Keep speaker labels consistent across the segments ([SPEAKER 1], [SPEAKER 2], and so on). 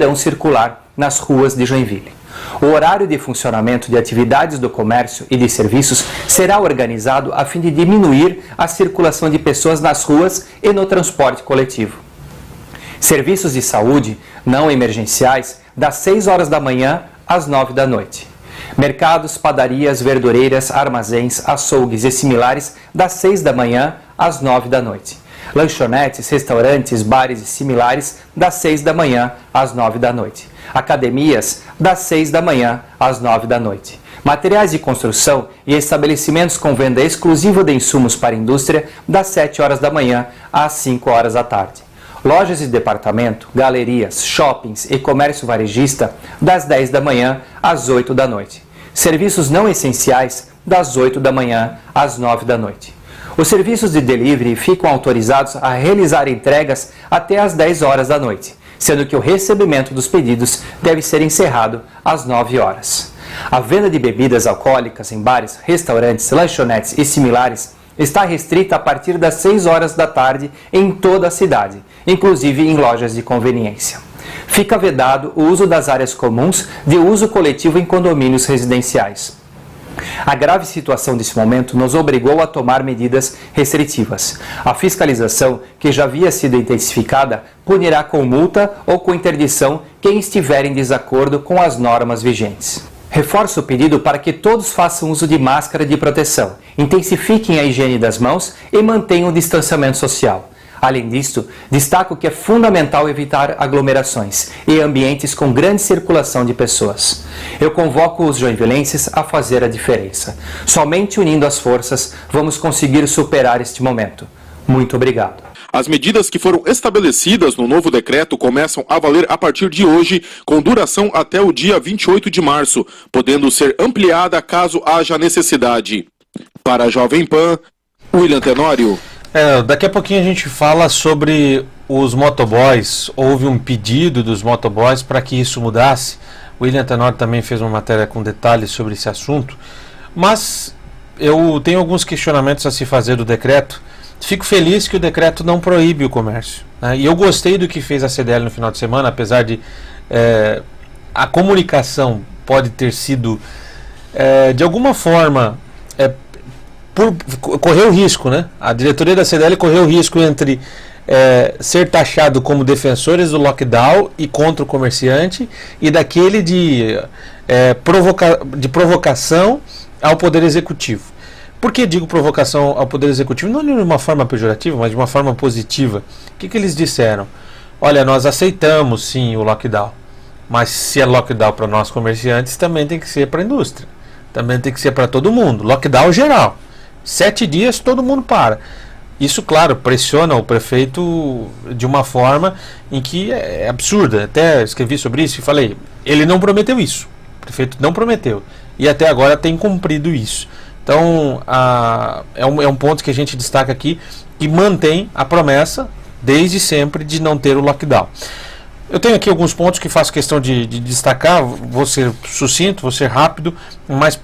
[SPEAKER 1] poderão circular nas ruas de Joinville. O horário de funcionamento de atividades do comércio e de serviços será organizado a fim de diminuir a circulação de pessoas nas ruas e no transporte coletivo. Serviços de saúde não emergenciais das 6 horas da manhã às 9 da noite. Mercados, padarias, verdureiras, armazéns, açougues e similares das 6 da manhã às 9 da noite. Lanchonetes, restaurantes, bares e similares das 6 da manhã às 9 da noite. Academias das 6 da manhã às 9 da noite. Materiais de construção e estabelecimentos com venda exclusiva de insumos para a indústria das 7 horas da manhã às 5 horas da tarde. Lojas de departamento, galerias, shoppings e comércio varejista das 10 da manhã às 8 da noite. Serviços não essenciais das 8 da manhã às 9 da noite. Os serviços de delivery ficam autorizados a realizar entregas até às 10 horas da noite, sendo que o recebimento dos pedidos deve ser encerrado às 9 horas. A venda de bebidas alcoólicas em bares, restaurantes, lanchonetes e similares está restrita a partir das 6 horas da tarde em toda a cidade, inclusive em lojas de conveniência. Fica vedado o uso das áreas comuns de uso coletivo em condomínios residenciais. A grave situação desse momento nos obrigou a tomar medidas restritivas. A fiscalização, que já havia sido intensificada, punirá com multa ou com interdição quem estiver em desacordo com as normas vigentes. Reforço o pedido para que todos façam uso de máscara de proteção, intensifiquem a higiene das mãos e mantenham o distanciamento social. Além disto, destaco que é fundamental evitar aglomerações e ambientes com grande circulação de pessoas. Eu convoco os joinvilenses a fazer a diferença. Somente unindo as forças vamos conseguir superar este momento. Muito obrigado.
[SPEAKER 2] As medidas que foram estabelecidas no novo decreto começam a valer a partir de hoje, com duração até o dia 28 de março, podendo ser ampliada caso haja necessidade. Para a Jovem Pan, William Tenório.
[SPEAKER 3] Daqui a pouquinho a gente fala sobre os motoboys. Houve um pedido dos motoboys para que isso mudasse. O William Tenório também fez uma matéria com detalhes sobre esse assunto. Mas eu tenho alguns questionamentos a se fazer do decreto. Fico feliz que o decreto não proíbe o comércio, né? E eu gostei do que fez a CDL no final de semana, apesar de a comunicação pode ter sido, de alguma forma, correu o risco, né? A diretoria da CDL correu o risco entre ser taxado como defensores do lockdown e contra o comerciante, e daquele de provocação ao Poder Executivo. Por que digo provocação ao Poder Executivo? Não de uma forma pejorativa, mas de uma forma positiva. O que eles disseram? Olha, nós aceitamos sim o lockdown, mas se é lockdown para nós comerciantes, também tem que ser para a indústria. Também tem que ser para todo mundo. Lockdown geral. 7 dias todo mundo para. Isso, claro, pressiona o prefeito de uma forma em que é absurda. Até escrevi sobre isso e falei, ele não prometeu isso. O prefeito não prometeu. E até agora tem cumprido isso. Então, é um ponto que a gente destaca aqui, que mantém a promessa, desde sempre, de não ter o lockdown. Eu tenho aqui alguns pontos que faço questão de destacar, vou ser sucinto, vou ser rápido, mas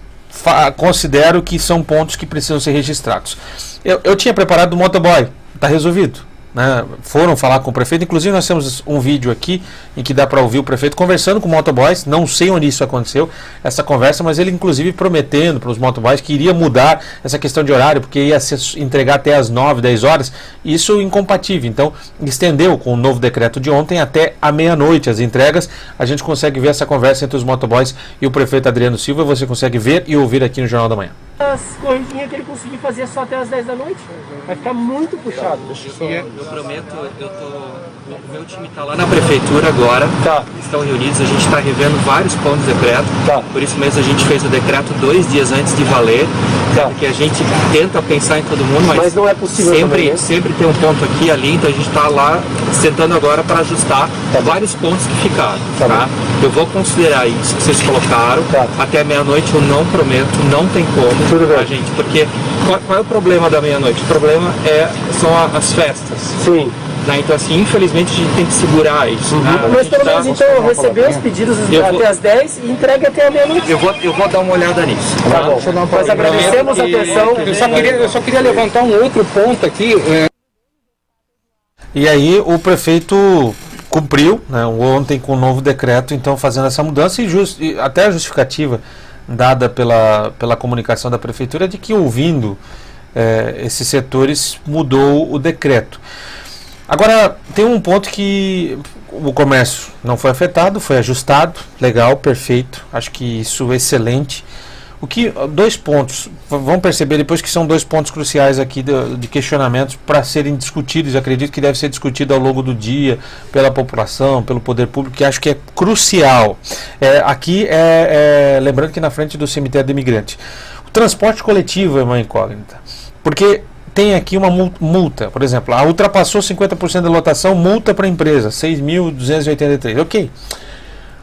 [SPEAKER 3] considero que são pontos que precisam ser registrados. Eu tinha preparado o motoboy, está resolvido, né? Foram falar com o prefeito, inclusive nós temos um vídeo aqui em que dá para ouvir o prefeito conversando com motoboys. Não sei onde isso aconteceu, essa conversa, mas ele inclusive prometendo para os motoboys que iria mudar essa questão de horário, porque ia se entregar até as 9, 10 horas, isso incompatível. Então estendeu com o novo decreto de ontem até a meia-noite as entregas. A gente consegue ver essa conversa entre os motoboys e o prefeito Adriano Silva, você consegue ver e ouvir aqui no Jornal da Manhã.
[SPEAKER 4] As corridinhas que ele conseguir fazer só até as 10 da noite, vai ficar muito puxado.
[SPEAKER 5] Eu prometo, o meu time está lá na prefeitura agora, estão reunidos, a gente está revendo vários pontos do decreto, por isso mesmo a gente fez o decreto 2 dias antes de valer, porque a gente tenta pensar em todo mundo, mas
[SPEAKER 4] não é possível
[SPEAKER 5] sempre tem um ponto aqui e ali, então a gente está lá sentando agora para ajustar vários pontos que ficaram. Eu vou considerar isso que vocês colocaram, até meia-noite eu não prometo, não tem como, gente, porque qual é o problema da meia-noite? O problema são as festas.
[SPEAKER 4] Sim.
[SPEAKER 5] Né? Então, assim, infelizmente a gente tem que segurar isso.
[SPEAKER 4] Mas pelo menos então receber os pedidos até as 10 e entrega até a meia-noite.
[SPEAKER 5] Eu vou dar uma olhada nisso.
[SPEAKER 4] Tá bom. Nós agradecemos a atenção.
[SPEAKER 6] Eu só queria levantar um outro ponto aqui.
[SPEAKER 3] E aí o prefeito cumpriu, né, ontem com o novo decreto, então fazendo essa mudança e até a justificativa dada pela comunicação da prefeitura de que ouvindo esses setores mudou o decreto. Agora, tem um ponto que o comércio não foi afetado, foi ajustado, legal, perfeito, acho que isso é excelente. Dois pontos, vão perceber depois que são dois pontos cruciais aqui de questionamentos para serem discutidos, acredito que deve ser discutido ao longo do dia, pela população, pelo poder público, que acho que é crucial. Lembrando que na frente do cemitério do imigrante, o transporte coletivo é uma incógnita, porque tem aqui uma multa, por exemplo, ultrapassou 50% da lotação, multa para a empresa, 6.283, ok.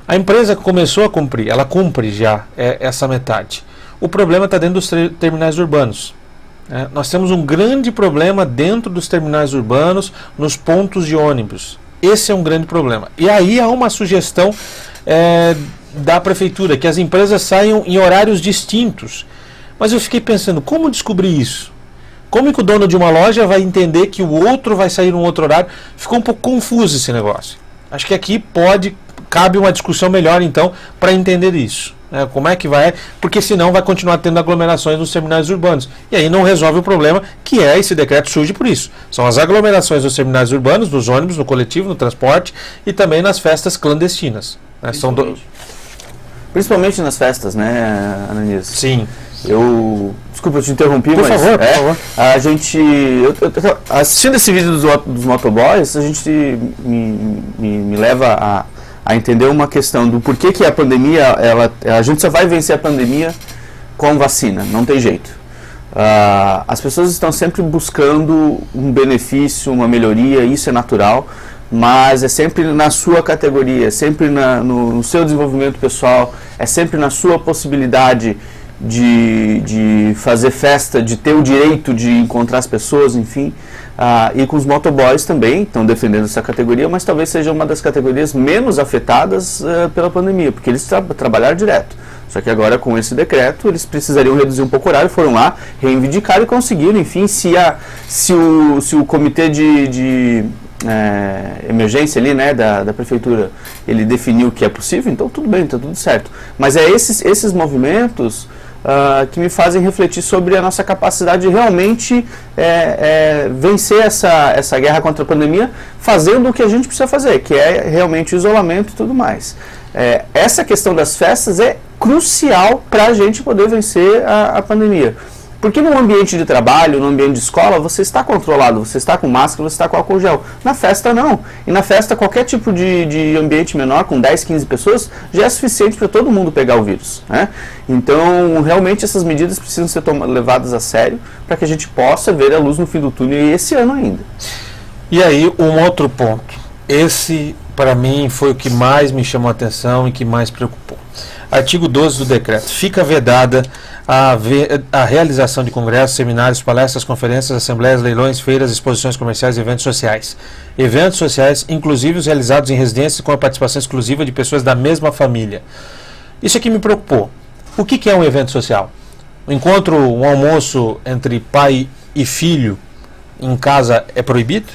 [SPEAKER 3] A empresa começou a cumprir, ela cumpre já essa metade. O problema está dentro dos terminais urbanos. Nós temos um grande problema dentro dos terminais urbanos, nos pontos de ônibus. Esse é um grande problema. E aí há uma sugestão da prefeitura, que as empresas saiam em horários distintos. Mas eu fiquei pensando, como descobrir isso? Como que o dono de uma loja vai entender que o outro vai sair num outro horário? Ficou um pouco confuso esse negócio. Acho que aqui cabe uma discussão melhor, então, para entender isso. Como é que vai? Porque senão vai continuar tendo aglomerações nos terminais urbanos. E aí não resolve o problema, que esse decreto surge por isso. São as aglomerações nos terminais urbanos, nos ônibus, no coletivo, no transporte e também nas festas clandestinas.
[SPEAKER 6] Principalmente nas festas, né, Ananias?
[SPEAKER 3] Sim.
[SPEAKER 6] Desculpa, eu te interrompi,
[SPEAKER 3] por favor.
[SPEAKER 6] A gente, assistindo esse vídeo dos motoboys, a gente me leva a entender uma questão do porquê que a pandemia, a gente só vai vencer a pandemia com vacina, não tem jeito. As pessoas estão sempre buscando um benefício, uma melhoria, isso é natural, mas é sempre na sua categoria, é sempre no seu desenvolvimento pessoal, é sempre na sua possibilidade de fazer festa, de ter o direito de encontrar as pessoas, enfim. E com os motoboys também estão defendendo essa categoria, mas talvez seja uma das categorias menos afetadas pela pandemia, porque eles trabalharam direto. Só que agora com esse decreto eles precisariam reduzir um pouco o horário, foram lá, reivindicaram e conseguiram, enfim, se o comitê de emergência ali, né, da prefeitura, ele definiu que é possível, então tudo bem, está tudo certo. Mas esses movimentos que me fazem refletir sobre a nossa capacidade de realmente vencer essa guerra contra a pandemia, fazendo o que a gente precisa fazer, que é realmente o isolamento e tudo mais. Essa questão das festas é crucial para a gente poder vencer a pandemia. Porque no ambiente de trabalho, no ambiente de escola, você está controlado, você está com máscara, você está com álcool gel. Na festa não. E na festa qualquer tipo de ambiente menor, com 10, 15 pessoas, já é suficiente para todo mundo pegar o vírus, né? Então, realmente essas medidas precisam ser levadas a sério para que a gente possa ver a luz no fim do túnel e esse ano ainda. E aí, um outro ponto. Esse, para mim, foi o que mais me chamou a atenção e que mais preocupou. Artigo 12 do decreto. Fica vedada a realização de congressos, seminários, palestras, conferências, assembleias, leilões, feiras, exposições comerciais e eventos sociais. Eventos sociais, inclusive os realizados em residências com a participação exclusiva de pessoas da mesma família. Isso aqui me preocupou. O que é um evento social? Um almoço entre pai e filho em casa é proibido?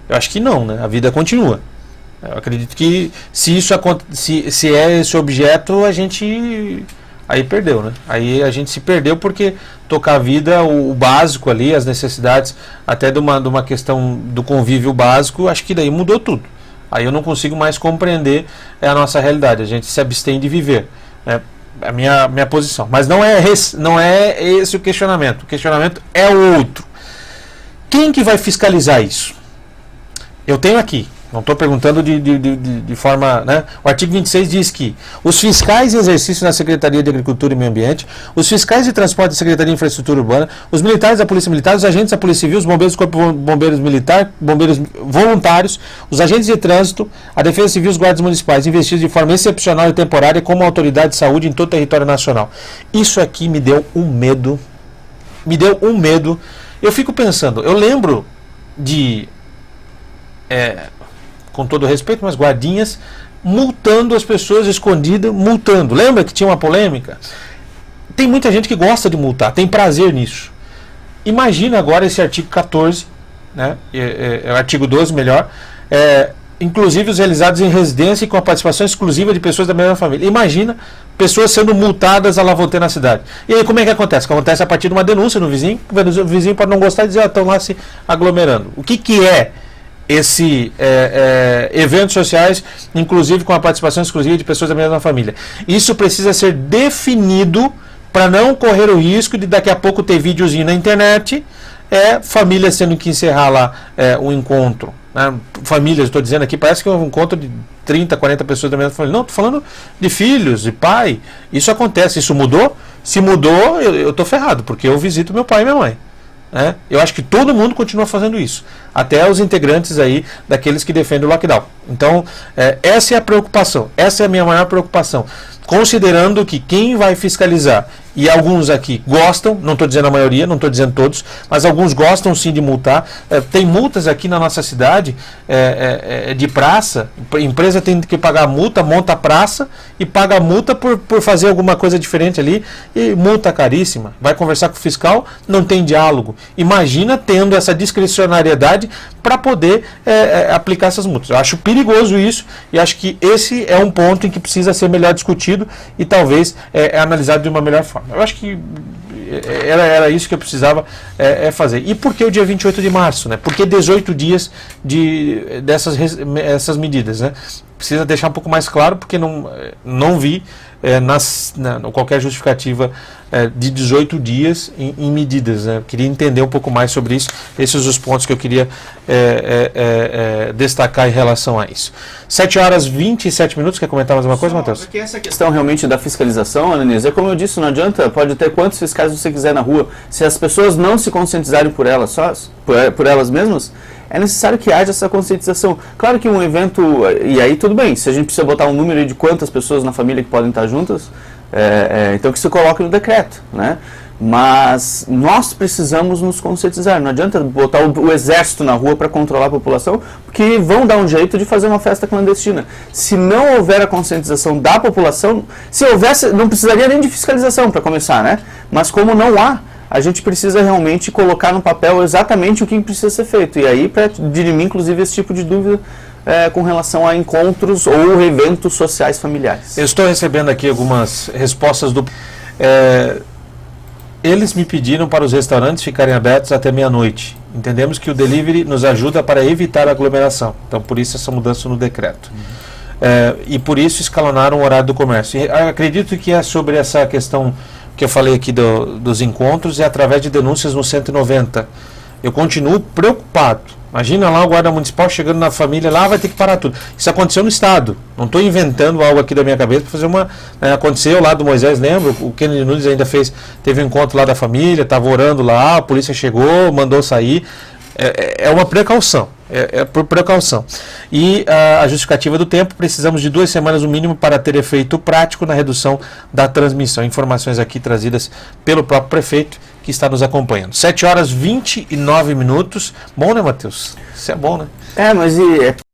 [SPEAKER 6] Eu acho que não, né? A vida continua. Eu acredito que se é esse objeto, a gente aí perdeu, né? Aí a gente se perdeu porque tocar a vida, o básico ali, as necessidades, até de uma questão do convívio básico, acho que daí mudou tudo. Aí eu não consigo mais compreender a nossa realidade, a gente se abstém de viver. É a minha posição. Mas não é esse o questionamento é o outro. Quem que vai fiscalizar isso? Eu tenho aqui. Não estou perguntando de forma... Né? O artigo 26 diz que os fiscais em exercício na Secretaria de Agricultura e Meio Ambiente, os fiscais de transporte da Secretaria de Infraestrutura Urbana, os militares da Polícia Militar, os agentes da Polícia Civil, os bombeiros do Corpo de Bombeiros Militar, bombeiros voluntários, os agentes de trânsito, a Defesa Civil e os guardas municipais, investidos de forma excepcional e temporária como autoridade de saúde em todo o território nacional. Isso aqui me deu um medo. Eu fico pensando, eu lembro de... com todo respeito, mas guardinhas multando as pessoas escondidas, multando. Lembra que tinha uma polêmica? Tem muita gente que gosta de multar, tem prazer nisso. Imagina agora esse artigo 14, né? Artigo 12, melhor,
[SPEAKER 3] inclusive os realizados em residência e com a participação exclusiva de pessoas da mesma família. Imagina pessoas sendo multadas a lavotê na cidade. E aí como é que acontece? Acontece a partir de uma denúncia no vizinho, o vizinho pode não gostar e dizer, estão lá se aglomerando. O que é esse eventos sociais, inclusive com a participação exclusiva de pessoas da mesma família? Isso precisa ser definido para não correr o risco de daqui a pouco ter videozinho na internet, famílias tendo que encerrar lá um encontro. Né? Famílias, estou dizendo aqui, parece que é um encontro de 30, 40 pessoas da mesma família. Não, estou falando de filhos, de pai. Isso acontece, isso mudou? Se mudou, eu estou ferrado, porque eu visito meu pai e minha mãe. Né? Eu acho que todo mundo continua fazendo isso, até os integrantes aí daqueles que defendem o lockdown. Então, essa é a preocupação, essa é a minha maior preocupação, considerando que quem vai fiscalizar, e alguns aqui gostam, não estou dizendo a maioria, não estou dizendo todos, mas alguns gostam sim de multar. Tem multas aqui na nossa cidade de praça, a empresa tem que pagar multa, monta a praça e paga a multa por fazer alguma coisa diferente ali, e multa caríssima. Vai conversar com o fiscal, não tem diálogo. Imagina tendo essa discricionariedade para poder aplicar essas multas. Eu acho perigoso isso e acho que esse é um ponto em que precisa ser melhor discutido e talvez analisado de uma melhor forma. Eu acho que era isso que eu precisava fazer. E por que o dia 28 de março? Né? Por que 18 dias dessas medidas? Né? Precisa deixar um pouco mais claro, porque não vi qualquer justificativa de 18 dias em medidas. Né? Eu queria entender um pouco mais sobre isso. Esses são os pontos que eu queria destacar em relação a isso. 7h27. Quer comentar mais uma coisa, Matheus?
[SPEAKER 6] Porque essa questão realmente da fiscalização, Ananias, é como eu disse, não adianta, pode ter quantos fiscais você quiser na rua, se as pessoas não se conscientizarem por elas mesmas, é necessário que haja essa conscientização. Claro que um evento, e aí tudo bem, se a gente precisa botar um número de quantas pessoas na família que podem estar juntas, então que se coloque no decreto, né? Mas nós precisamos nos conscientizar, não adianta botar o exército na rua para controlar a população, porque vão dar um jeito de fazer uma festa clandestina. Se não houver a conscientização da população, se houvesse, não precisaria nem de fiscalização para começar, né? Mas como não há, a gente precisa realmente colocar no papel exatamente o que precisa ser feito. E aí, para dirimir, inclusive, esse tipo de dúvida com relação a encontros ou eventos sociais familiares.
[SPEAKER 3] Eu estou recebendo aqui algumas respostas do... Eles me pediram para os restaurantes ficarem abertos até meia-noite. Entendemos que o delivery nos ajuda para evitar a aglomeração. Então, por isso, essa mudança no decreto. E por isso, escalonaram o horário do comércio. E acredito que é sobre essa questão que eu falei aqui dos encontros, através de denúncias no 190. Eu continuo preocupado. Imagina lá o guarda municipal chegando na família, lá vai ter que parar tudo. Isso aconteceu no estado. Não estou inventando algo aqui da minha cabeça para fazer uma... aconteceu lá do Moisés, lembra? O Kennedy Nunes ainda teve um encontro lá da família, estava orando lá, a polícia chegou, mandou sair. É uma precaução. Por precaução. E a justificativa do tempo, precisamos de 2 semanas no mínimo para ter efeito prático na redução da transmissão. Informações aqui trazidas pelo próprio prefeito que está nos acompanhando. 7h29. Bom, né, Matheus? Isso é bom, né?
[SPEAKER 6] Mas